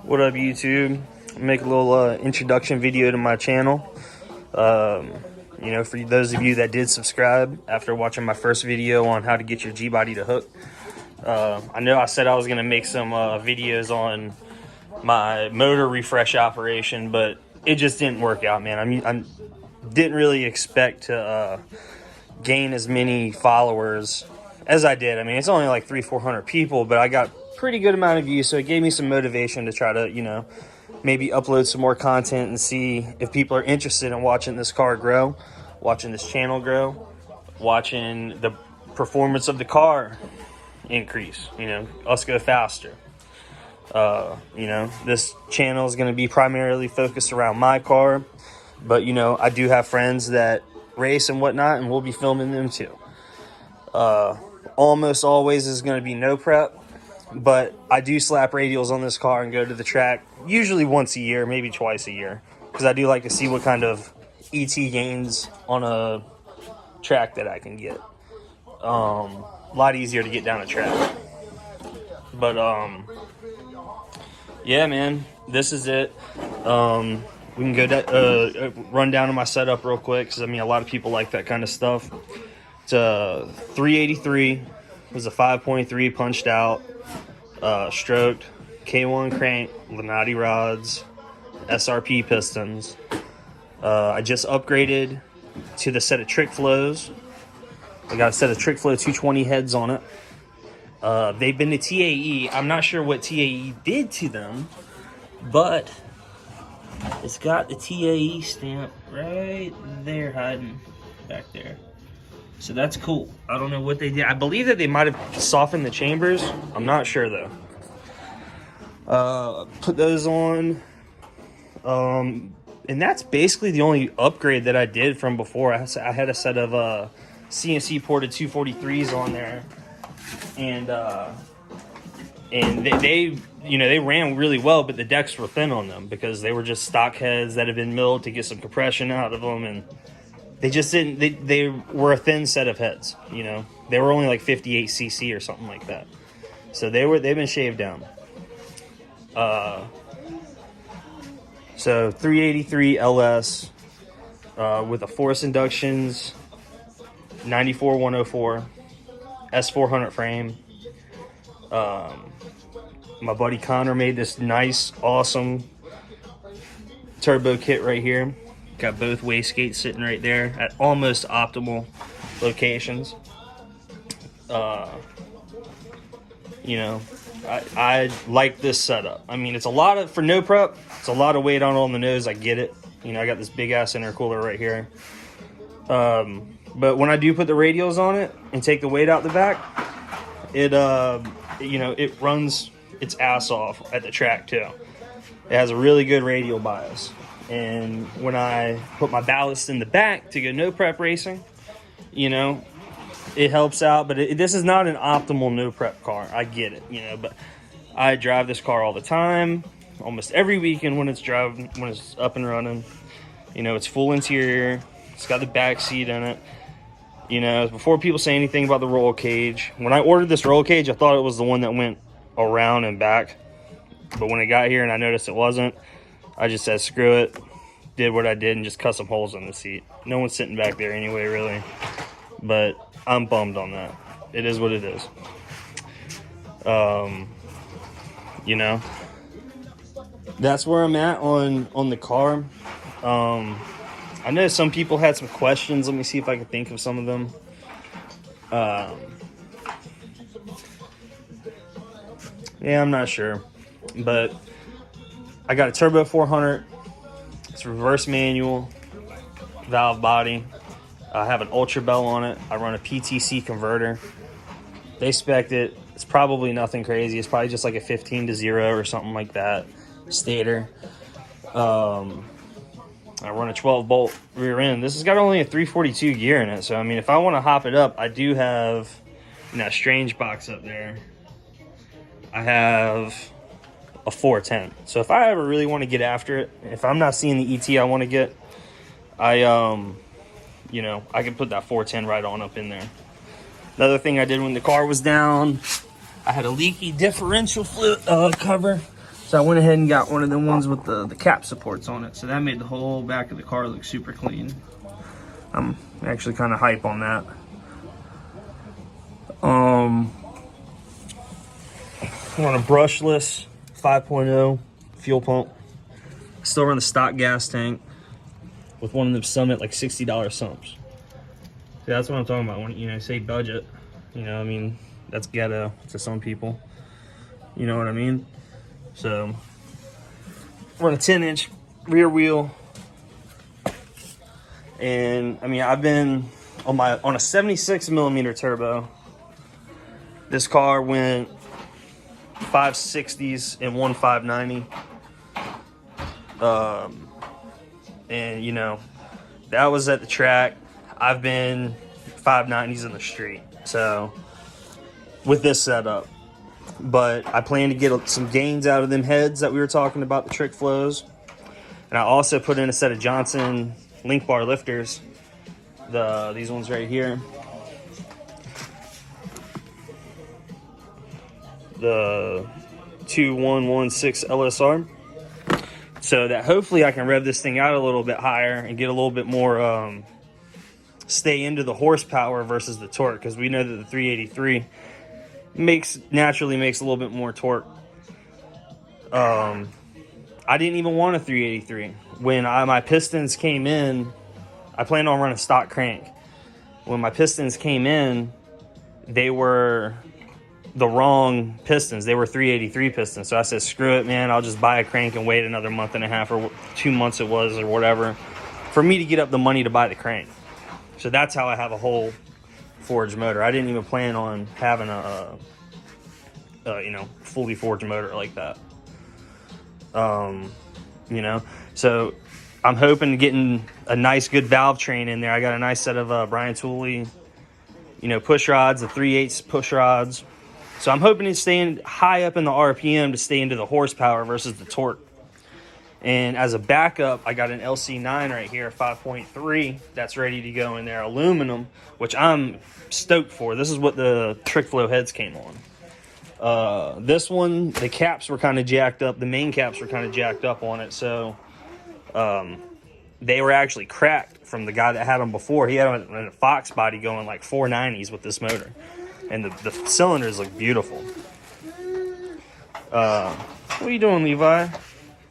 What up, YouTube? Make a little introduction video to my channel. You know, for those of you that did subscribe after watching my first video on how to get your G Body to hook. I know I said I was going to make some videos on my motor refresh operation, but it just didn't work out, man. I didn't really expect to gain as many followers as I did. I mean, it's only like 300-400 people, but I got pretty good amount of views, so it gave me some motivation to try to, you know, maybe upload some more content and see if people are interested in watching this car grow, watching this channel grow, watching the performance of the car increase, you know, us go faster. You know, this channel is going to be primarily focused around my car, but, you know, I do have friends that race and whatnot, and we'll be filming them too. Almost always is going to be no prep, but I do slap radials on this car and go to the track usually once a year, maybe twice a year, because I do like to see what kind of ET gains on a track that I can get. A lot easier to get down a track. But yeah, man, this is it. We can go run down to my setup real quick, because I mean, a lot of people like that kind of stuff. It's a 383. It was a 5.3 punched out, stroked, K1 crank, Lanati rods, SRP pistons. I just upgraded to the set of trick flows. I got a set of trick flow 220 heads on it. They've been to TAE. I'm not sure what TAE did to them, but it's got the TAE stamp right there, hiding back there. So that's cool. I don't know what they did. I believe that they might have softened the chambers. I'm not sure though. Put those on. And that's basically the only upgrade that I did from before. I had a set of CNC ported 243s on there, and they you know, they ran really well, but the decks were thin on them because they were just stock heads that had been milled to get some compression out of them, and they just didn't. They were a thin set of heads. You know, they were only like 58 cc or something like that. So they've been shaved down. So 383 LS with a force inductions, 94 104 S400 frame. My buddy Connor made this nice, awesome turbo kit right here. Got both wastegates sitting right there at almost optimal locations. You know, I like this setup. I mean, it's a lot of, for no prep, it's a lot of weight on the nose. I get it. You know, I got this big ass intercooler right here. But when I do put the radials on it and take the weight out the back, it, you know, it runs its ass off at the track too. It has a really good radial bias. And when I put my ballast in the back to go no prep racing, you know, it helps out. But this is not an optimal no prep car. I get it, you know, but I drive this car all the time, almost every weekend when it's up and running. You know, it's full interior. It's got the back seat in it. You know, before people say anything about the roll cage, when I ordered this roll cage, I thought it was the one that went around and back. But when it got here and I noticed it wasn't, I just said, screw it, did what I did, and just cut some holes in the seat. No one's sitting back there anyway, really. But I'm bummed on that. It is what it is. You know, that's where I'm at on the car. I know some people had some questions. Let me see if I can think of some of them. Yeah, I'm not sure. But I got a turbo 400. It's reverse manual, valve body. I have an Ultra Bell on it. I run a PTC converter. They spec'd it. It's probably nothing crazy. It's probably just like a 15-0 or something like that. Stator. I run a 12-bolt rear end. This has got only a 342 gear in it. So, I mean, if I want to hop it up, I do have in that strange box up there, I have a 410. So if I ever really want to get after it, if I'm not seeing the ET I want to get, you know, I can put that 410 right on up in there. Another thing I did when the car was down, I had a leaky differential fluid cover So I went ahead and got one of the ones with the cap supports on it. So that made the whole back of the car look super clean. I'm actually kind of hype on that. I'm on a brushless 5.0 fuel pump. Still run the stock gas tank with one of them Summit like $60 sumps. See, that's what I'm talking about when you say budget. I mean, that's ghetto to some people. You know what I mean? So run a 10-inch rear wheel. And I mean, I've been on a 76 millimeter turbo. This car went 560s and 590. And that was at the track. I've been 590s in the street. So with this setup, but I plan to get some gains out of them heads that we were talking about, the trick flows. And I also put in a set of Johnson link bar lifters, these ones right here, the 2116 LSR, so that hopefully I can rev this thing out a little bit higher and get a little bit more stay into the horsepower versus the torque, because we know that the 383 naturally makes a little bit more torque. I didn't even want a 383 when my pistons came in. I planned on running stock crank. When my pistons came in, they were the wrong pistons. They were 383 pistons. So I said, screw it, man. I'll just buy a crank and wait another month and a half or 2 months it was or whatever for me to get up the money to buy the crank. So that's how I have a whole forged motor. I didn't even plan on having a fully forged motor like that. So I'm hoping to getting a nice good valve train in there. I got a nice set of Brian Tooley, push rods, the 3/8 push rods. So I'm hoping to stay high up in the RPM to stay into the horsepower versus the torque. And as a backup, I got an LC9 right here, 5.3, that's ready to go in there, aluminum, which I'm stoked for. This is what the trick flow heads came on. This one, the caps were kind of jacked up. The main caps were kind of jacked up on it. So they were actually cracked from the guy that had them before. He had them in a Fox body going like 490s with this motor. And the cylinders look beautiful. What are you doing, Levi?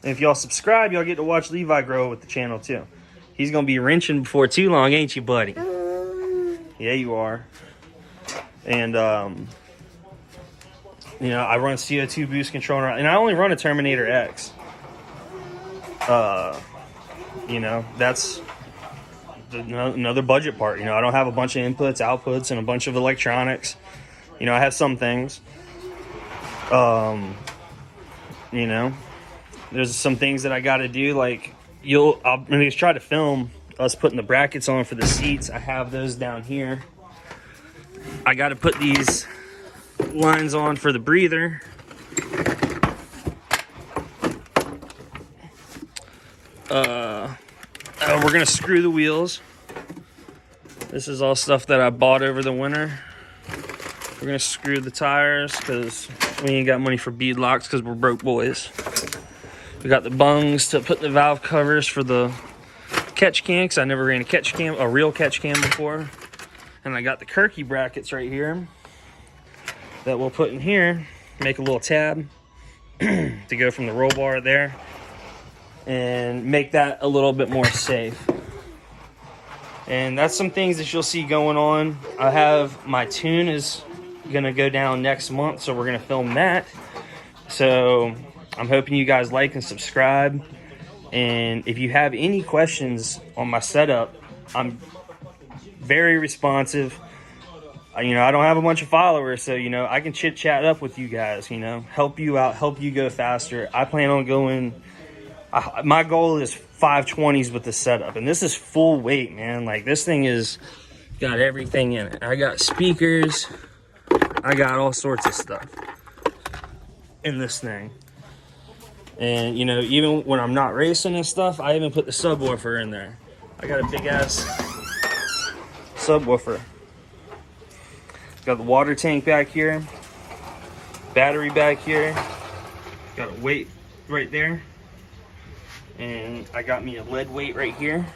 And if y'all subscribe, y'all get to watch Levi grow with the channel too. He's going to be wrenching before too long, ain't you, buddy? Yeah, you are. And, I run CO2 boost controller, and I only run a Terminator X. That's another budget part. I don't have a bunch of inputs, outputs, and a bunch of electronics. I have some things. There's some things that I got to do, like I'm going to try to film us putting the brackets on for the seats. I have those down here. I got to put these lines on for the breather. We're gonna screw the wheels. This is all stuff that I bought over the winter. We're gonna screw the tires because we ain't got money for bead locks because we're broke boys. We got the bungs to put the valve covers for the catch can, because I never ran a real catch can before. And I got the Kirky brackets right here that we'll put in here, make a little tab to go from the roll bar there and make that a little bit more safe. And that's some things that you'll see going on. I have my tune is gonna go down next month, so we're gonna film that. So I'm hoping you guys like and subscribe. And if you have any questions on my setup, I'm very responsive. I don't have a bunch of followers, so I can chit chat up with you guys, help you out, help you go faster. I plan on going, my goal is 520s with the setup, and this is full weight, man. Like, this thing is got everything in it. I got speakers, I got all sorts of stuff in this thing. And even when I'm not racing and stuff, I even put the subwoofer in there. I got a big ass subwoofer. Got the water tank back here, battery back here, got a weight right there. And I got me a lead weight right here.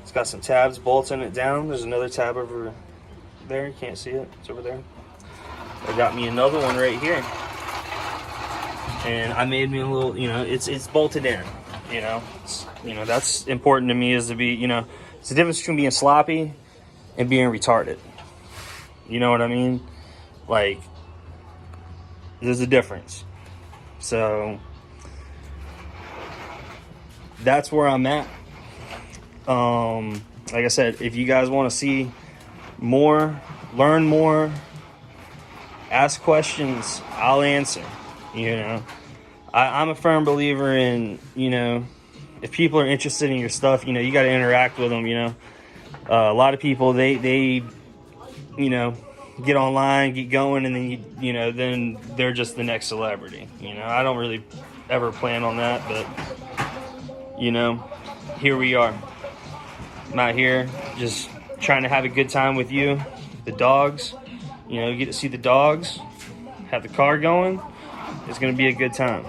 It's got some tabs bolting it down. There's another tab over there. You can't see it. It's over there. I got me another one right here. And I made me a little, you know, it's bolted in. You know, that's important to me, is to be, you know, it's the difference between being sloppy and being retarded. You know what I mean? Like, there's a difference. So that's where I'm at. Like I said, if you guys want to see more, learn more, ask questions, I'll answer. You know, I'm a firm believer in, you know, if people are interested in your stuff, you know, you got to interact with them. You know, a lot of people, they you know, get online, get going, and then you know, then they're just the next celebrity. You know, I don't really ever plan on that, but you know, here we are. I'm out here just trying to have a good time with you, the dogs. You know, you get to see the dogs, have the car going. It's gonna be a good time.